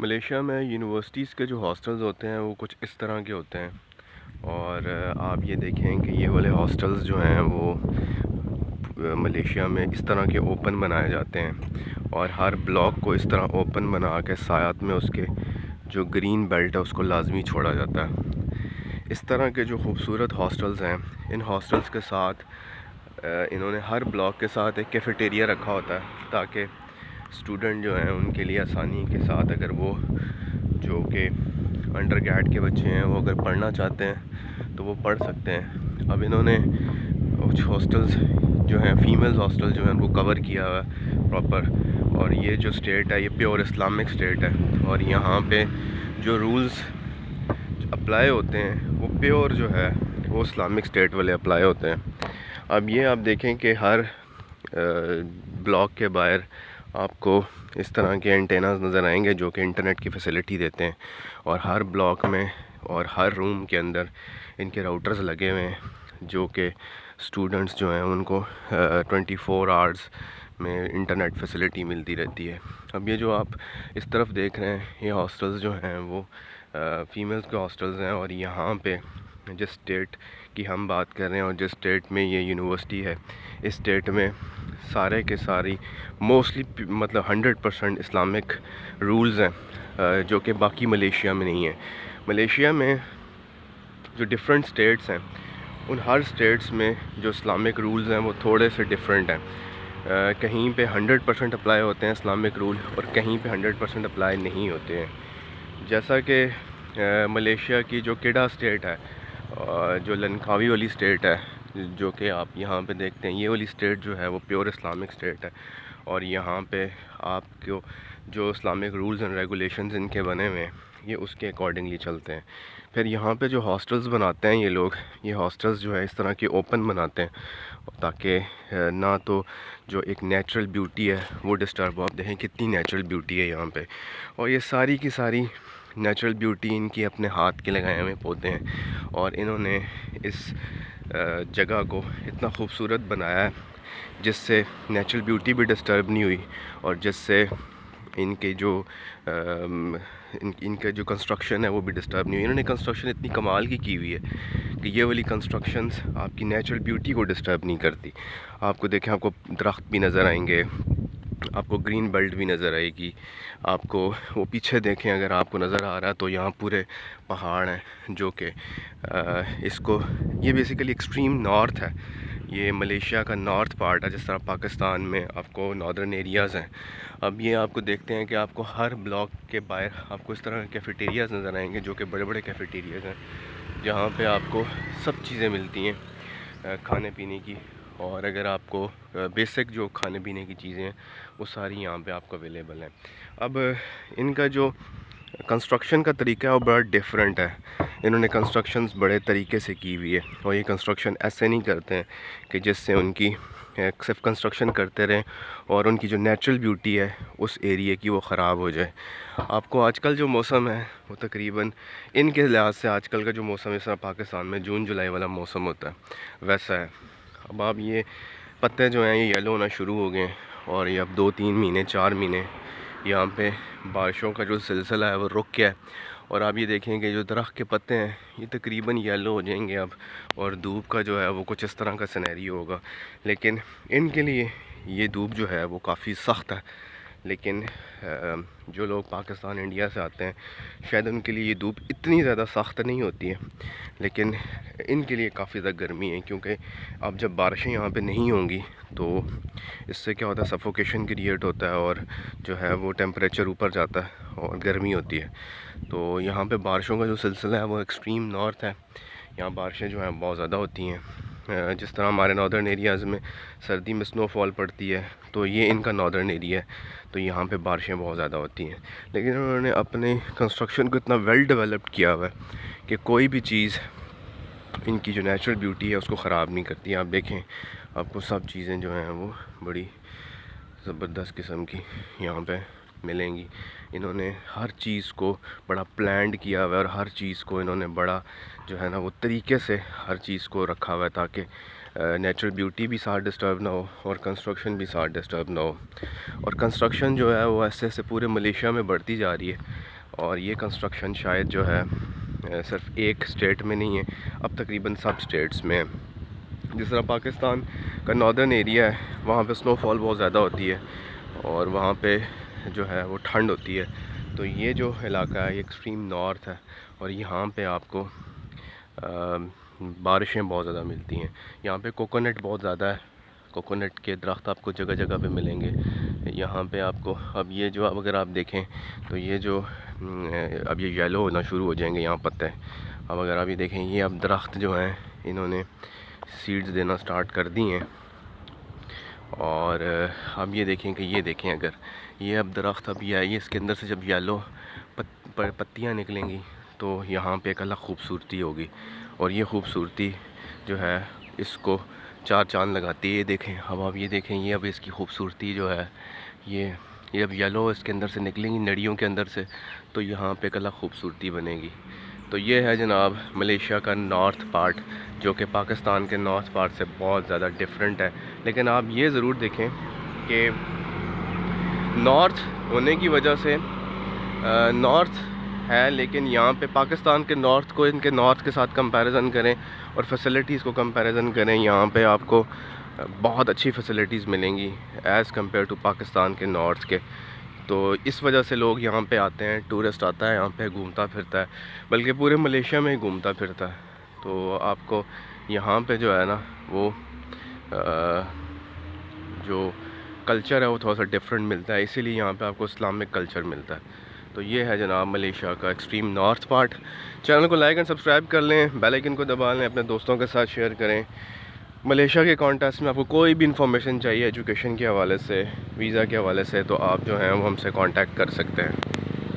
Malaysia میں universities کے جو ہاسٹلز ہوتے ہیں وہ کچھ اس طرح کے ہوتے ہیں، اور آپ یہ دیکھیں کہ یہ والے ہاسٹلز جو ہیں وہ ملیشیا میں اس طرح کے اوپن بنائے جاتے ہیں، اور ہر بلاک کو اس طرح اوپن بنا کے ساتھ میں اس کے جو گرین بیلٹ ہے اس کو لازمی چھوڑا جاتا ہے۔ اس طرح کے جو خوبصورت ہاسٹلز ہیں، ان ہاسٹلز کے ساتھ انہوں نے ہر بلاک کے ساتھ ایک کیفیٹیریا رکھا ہوتا ہے تاکہ اسٹوڈنٹ جو ہیں ان کے لیے آسانی کے ساتھ، اگر وہ جو کہ انڈر گریڈ کے بچے ہیں وہ اگر پڑھنا چاہتے ہیں تو وہ پڑھ سکتے ہیں۔ اب انہوں نے کچھ ہاسٹلز جو ہیں، فیمیلز ہاسٹل جو ہیں، ان کو کور کیا ہوا ہے پراپر، اور یہ جو اسٹیٹ ہے یہ پیور اسلامک اسٹیٹ ہے، اور یہاں پہ جو رولز اپلائی ہوتے ہیں وہ پیور جو ہے وہ اسلامک اسٹیٹ والے اپلائی ہوتے ہیں۔ اب یہ آپ دیکھیں کہ ہر بلاک کے باہر آپ کو اس طرح کے اینٹیناز نظر آئیں گے جو کہ انٹرنیٹ کی فیسلٹی دیتے ہیں، اور ہر بلاک میں اور ہر روم کے اندر ان کے راؤٹرز لگے ہوئے ہیں جو کہ اسٹوڈنٹس جو ہیں ان کو 24 آورز میں انٹرنیٹ فیسلٹی ملتی رہتی ہے۔ اب یہ جو آپ اس طرف دیکھ رہے ہیں یہ ہاسٹلز جو ہیں وہ فیمیلز کے ہاسٹلز ہیں، اور یہاں پہ جس اسٹیٹ کی ہم بات کر رہے ہیں اور جس اسٹیٹ میں یہ یونیورسٹی ہے، اس اسٹیٹ میں سارے کے ساری موسٹلی مطلب 100% اسلامک رولز ہیں جو کہ باقی ملیشیا میں نہیں ہیں۔ ملیشیا میں جو ڈفرینٹ اسٹیٹس ہیں ان ہر اسٹیٹس میں جو اسلامک رولز ہیں وہ تھوڑے سے ڈفرینٹ ہیں، کہیں پہ 100% اپلائی ہوتے ہیں اسلامک رول، اور کہیں پہ 100% اپلائی نہیں ہوتے ہیں۔ جیسا کہ ملیشیا کی جو کیڈا اسٹیٹ ہے، جو لنکاوی والی اسٹیٹ ہے جو کہ آپ یہاں پہ دیکھتے ہیں، یہ والی اسٹیٹ جو ہے وہ پیور اسلامک اسٹیٹ ہے، اور یہاں پہ آپ کو جو اسلامک رولز اینڈ ریگولیشنز ان کے بنے ہوئے ہیں یہ اس کے اکارڈنگلی چلتے ہیں۔ پھر یہاں پہ جو ہاسٹلز بناتے ہیں یہ لوگ، یہ ہاسٹلز جو ہے اس طرح کے اوپن بناتے ہیں تاکہ نہ تو جو ایک نیچرل بیوٹی ہے وہ ڈسٹرب ہو۔ آپ دیکھیں کتنی نیچرل بیوٹی ہے یہاں پہ، اور یہ ساری کی ساری نیچرل بیوٹی ان کی اپنے ہاتھ کے لگائے ہوئے پودے ہیں، اور انہوں نے اس جگہ کو اتنا خوبصورت بنایا ہے جس سے نیچرل بیوٹی بھی ڈسٹرب نہیں ہوئی، اور جس سے ان کے جو ان کا جو کنسٹرکشن ہے وہ بھی ڈسٹرب نہیں ہوئی۔ انہوں نے کنسٹرکشن اتنی کمال کی ہوئی ہے کہ یہ والی کنسٹرکشنز آپ کی نیچرل بیوٹی کو ڈسٹرب نہیں کرتی۔ آپ کو دیکھیں، آپ کو درخت بھی نظر آئیں گے، آپ کو گرین بیلٹ بھی نظر آئے گی، آپ کو وہ پیچھے دیکھیں اگر آپ کو نظر آ رہا ہے تو یہاں پورے پہاڑ ہیں جو کہ اس کو یہ بیسیکلی ایکسٹریم نارتھ ہے، یہ ملیشیا کا نارتھ پارٹ ہے، جس طرح پاکستان میں آپ کو ناردرن ایریاز ہیں۔ اب یہ آپ کو دیکھتے ہیں کہ آپ کو ہر بلاک کے باہر آپ کو اس طرح کے کیفیٹیریاز نظر آئیں گے جو کہ بڑے بڑے کیفیٹیریاز ہیں جہاں پہ آپ کو سب چیزیں ملتی ہیں کھانے پینے کی، اور اگر آپ کو بیسک جو کھانے پینے کی چیزیں ہیں وہ ساری یہاں پہ آپ کو اویلیبل ہیں۔ اب ان کا جو کنسٹرکشن کا طریقہ ہے وہ بڑا ڈیفرنٹ ہے۔ انہوں نے کنسٹرکشنز بڑے طریقے سے کی ہوئی ہے، اور یہ کنسٹرکشن ایسے نہیں کرتے ہیں کہ جس سے ان کی صرف کنسٹرکشن کرتے رہیں اور ان کی جو نیچرل بیوٹی ہے اس ایریے کی وہ خراب ہو جائے۔ آپ کو آج کل جو موسم ہے وہ تقریباً ان کے لحاظ سے آج کل کا جو موسم اس طرح پاکستان میں جون جولائی والا موسم ہوتا ہے ویسا ہے۔ اب آپ یہ پتے جو ہیں یہ یلو ہونا شروع ہو گئے ہیں، اور یہ اب 2-3 مہینے 4 مہینے یہاں پہ بارشوں کا جو سلسلہ ہے وہ رک گیا ہے، اور آپ یہ دیکھیں کہ جو درخت کے پتے ہیں یہ تقریباً یلو ہو جائیں گے اب، اور دھوپ کا جو ہے وہ کچھ اس طرح کا سینیریو ہوگا۔ لیکن ان کے لیے یہ دھوپ جو ہے وہ کافی سخت ہے، لیکن جو لوگ پاکستان انڈیا سے آتے ہیں شاید ان کے لیے یہ دھوپ اتنی زیادہ سخت نہیں ہوتی ہے، لیکن ان کے لیے کافی زیادہ گرمی ہے، کیونکہ اب جب بارشیں یہاں پہ نہیں ہوں گی تو اس سے کیا ہوتا ہے، سفوکیشن کریٹ ہوتا ہے، اور جو ہے وہ ٹیمپریچر اوپر جاتا ہے اور گرمی ہوتی ہے۔ تو یہاں پہ بارشوں کا جو سلسلہ ہے وہ ایکسٹریم نارتھ ہے، یہاں بارشیں جو ہیں بہت زیادہ ہوتی ہیں۔ جس طرح ہمارے ناردرن ایریاز میں سردی میں سنو فال پڑتی ہے تو یہ ان کا ناردرن ایریا ہے، تو یہاں پہ بارشیں بہت زیادہ ہوتی ہیں، لیکن انہوں نے اپنے کنسٹرکشن کو اتنا ویل ڈیولپڈ کیا ہوا ہے کہ کوئی بھی چیز ان کی جو نیچرل بیوٹی ہے اس کو خراب نہیں کرتی۔ آپ دیکھیں آپ کو سب چیزیں جو ہیں وہ بڑی زبردست قسم کی یہاں پہ ملیں گی۔ انہوں نے ہر چیز کو بڑا پلانڈ کیا ہوا ہے، اور ہر چیز کو انہوں نے بڑا جو ہے نا وہ طریقے سے ہر چیز کو رکھا ہوا ہے تاکہ نیچرل بیوٹی بھی ساتھ ڈسٹرب نہ ہو اور کنسٹرکشن بھی ساتھ ڈسٹرب نہ ہو. اور کنسٹرکشن جو ہے وہ ایسے ایسے پورے ملیشیا میں بڑھتی جا رہی ہے، اور یہ کنسٹرکشن شاید جو ہے صرف ایک اسٹیٹ میں نہیں ہے، اب تقریباً سب اسٹیٹس میں ہے. جس طرح پاکستان کا ناردرن ایریا ہے وہاں پہ سنو فال بہت زیادہ ہوتی ہے اور وہاں پہ جو ہے وہ ٹھنڈ ہوتی ہے، تو یہ جو علاقہ ہے یہ ایکسٹریم نارتھ ہے، اور یہاں پہ آپ کو بارشیں بہت زیادہ ملتی ہیں. یہاں پہ کوکونٹ بہت زیادہ ہے، کوکونٹ کے درخت آپ کو جگہ جگہ پہ ملیں گے یہاں پہ آپ کو. اب یہ جو اگر آپ دیکھیں تو یہ جو اب یہ یلو ہونا شروع ہو جائیں گے یہاں پتے. اب اگر آپ یہ دیکھیں یہ اب درخت جو ہیں انہوں نے سیڈز دینا سٹارٹ کر دی ہیں، اور اب یہ دیکھیں کہ یہ دیکھیں اگر یہ اب درخت اب یہ آئی ہے، اس کے اندر سے جب یلو پتیاں نکلیں گی تو یہاں پہ ایک الگ خوبصورتی ہوگی، اور یہ خوبصورتی جو ہے اس کو چار چاند لگاتی ہے. یہ دیکھیں اب آپ یہ دیکھیں یہ اب اس کی خوبصورتی جو ہے یہ اب یلو اس کے اندر سے نکلیں گی نڑیوں کے اندر سے، تو یہاں پہ ایک الگ خوبصورتی بنے گی. تو یہ ہے جناب ملیشیا کا نارتھ پارٹ، جو کہ پاکستان کے نارتھ پارٹ سے بہت زیادہ ڈیفرنٹ ہے. لیکن آپ یہ ضرور دیکھیں کہ نارتھ ہونے کی وجہ سے نارتھ ہے، لیکن یہاں پہ پاکستان کے نارتھ کو ان کے نارتھ کے ساتھ کمپیریزن کریں اور فیسلٹیز کو کمپیریزن کریں، یہاں پہ آپ کو بہت اچھی فیسلٹیز ملیں گی ایز کمپیئر ٹو پاکستان کے نارتھ کے. تو اس وجہ سے لوگ یہاں پہ آتے ہیں، ٹورسٹ آتا ہے یہاں پہ گھومتا پھرتا ہے، بلکہ پورے ملیشیا میں ہی گھومتا پھرتا ہے. تو آپ کو یہاں پہ جو ہے نا وہ جو کلچر ہے وہ تھوڑا سا ڈفرینٹ ملتا ہے، اسی لیے یہاں پہ آپ کو اسلامک کلچر ملتا ہے. تو یہ ہے جناب ملیشیا کا ایکسٹریم نارتھ پارٹ. چینل کو لائک اینڈ سبسکرائب کر لیں، بیل آئیکن کو دبا لیں، اپنے دوستوں کے ساتھ شیئر کریں. ملیشیا کے کانٹیکٹ میں آپ کو کوئی بھی انفارمیشن چاہیے ایجوکیشن کے حوالے سے، ویزا کے حوالے سے، تو آپ جو ہیں وہ ہم سے کانٹیکٹ کر سکتے ہیں.